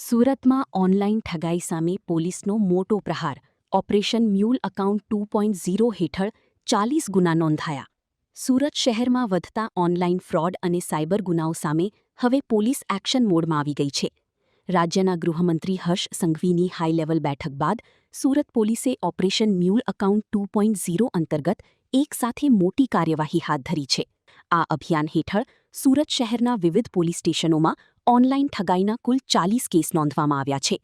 સુરતમાં ઓનલાઈન ઠગાઈ સામે પોલીસનો મોટો પ્રહાર. ઓપરેશન મ્યુલ એકાઉન્ટ 2.0 હેઠળ 40 ગુના નોંધાયા. સુરત શહેરમાં વધતા ઓનલાઈન ફ્રોડ અને સાયબર ગુનાઓ સામે હવે પોલીસ એક્શન મોડમાં આવી ગઈ છે. રાજ્યના ગૃહમંત્રી હર્ષ સંઘવીની હાઈ લેવલ બેઠક બાદ સુરત પોલીસે ઓપરેશન મ્યુલ એકાઉન્ટ 2.0 અંતર્ગત એક સાથે મોટી કાર્યવાહી હાથ ધરી છે. આ અભિયાન હેઠળ સુરત શહેરના વિવિધ પોલીસ સ્ટેશનોમાં ઓનલાઈન ઠગાઈના કુલ 40 કેસ નોંધવામાં આવ્યા છે,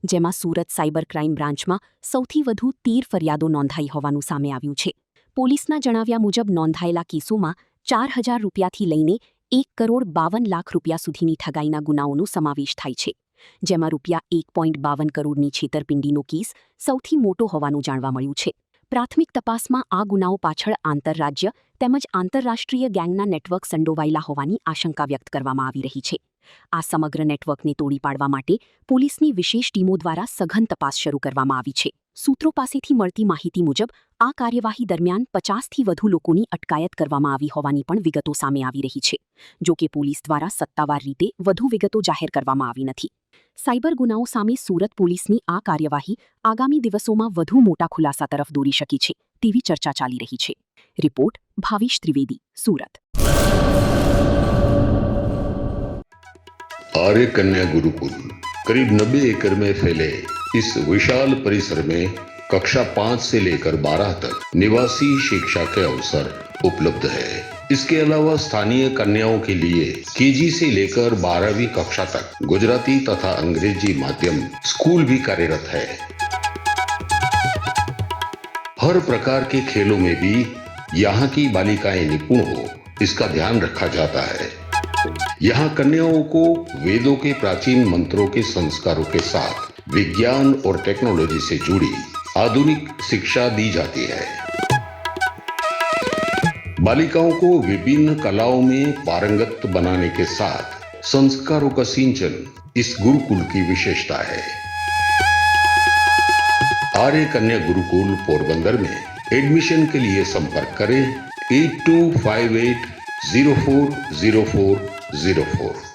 જેમાં સુરત સાયબર ક્રાઇમ બ્રાન્ચમાં સૌથી વધુ 13 ફરિયાદો નોંધાઈ હોવાનું સામે આવ્યું છે. પોલીસના જણાવ્યા મુજબ નોંધાયેલા કેસોમાં 4,000 રૂપિયાથી લઈને 1,52 લાખ રૂપિયા સુધીની ઠગાઈના ગુનાઓનો સમાવેશ થાય છે, જેમાં રૂપિયા 1.52 કરોડની છેતરપિંડીનો કેસ સૌથી મોટો હોવાનું જાણવા મળ્યું છે. પ્રાથમિક તપાસમાં આ ગુનાઓ પાછળ આંતરરાજ્ય તેમજ આંતરરાષ્ટ્રીય ગેંગના નેટવર્ક સંડોવાયેલા હોવાની આશંકા વ્યક્ત કરવામાં આવી રહી છે. આ સમગ્ર નેટવર્કને તોડી પાડવા માટે પોલીસની વિશેષ ટીમો દ્વારા સઘન તપાસ શરૂ કરવામાં આવી છે. સૂત્રો પાસેથી મળતી માહિતી મુજબ આ કાર્યવાહી દરમિયાન 50થી વધુ લોકોની અટકાયત કરવામાં આવી હોવાની પણ વિગતો સામે આવી રહી છે. જો કે પોલીસ દ્વારા સત્તાવાર રીતે વધુ વિગતો જાહેર કરવામાં આવી નથી. સાયબર ગુનાઓ સામે સુરત પોલીસની આ કાર્યવાહી આગામી દિવસોમાં વધુ મોટા ખુલાસા તરફ દોરી શકે છે તેવી ચર્ચા ચાલી રહી છે. રિપોર્ટ ભાવિશ ત્રિવેદી, સુરત. आर्य कन्या गुरुकुल करीब 90 एकड़ में फैले इस विशाल परिसर में कक्षा 5 से लेकर 12 तक निवासी शिक्षा के अवसर उपलब्ध है. इसके अलावा स्थानीय कन्याओं के लिए केजी से लेकर 12वीं कक्षा तक गुजराती तथा अंग्रेजी माध्यम स्कूल भी कार्यरत है. हर प्रकार के खेलों में भी यहाँ की बालिकाएं निपुण हो, इसका ध्यान रखा जाता है. यहाँ कन्याओं को वेदों के प्राचीन मंत्रों के संस्कारों के साथ विज्ञान और टेक्नोलॉजी से जुड़ी आधुनिक शिक्षा दी जाती है. बालिकाओं को विभिन्न कलाओं में पारंगत बनाने के साथ संस्कारों का सिंचन इस गुरुकुल की विशेषता है. आर्य कन्या गुरुकुल पोरबंदर में एडमिशन के लिए संपर्क करें 8258040404.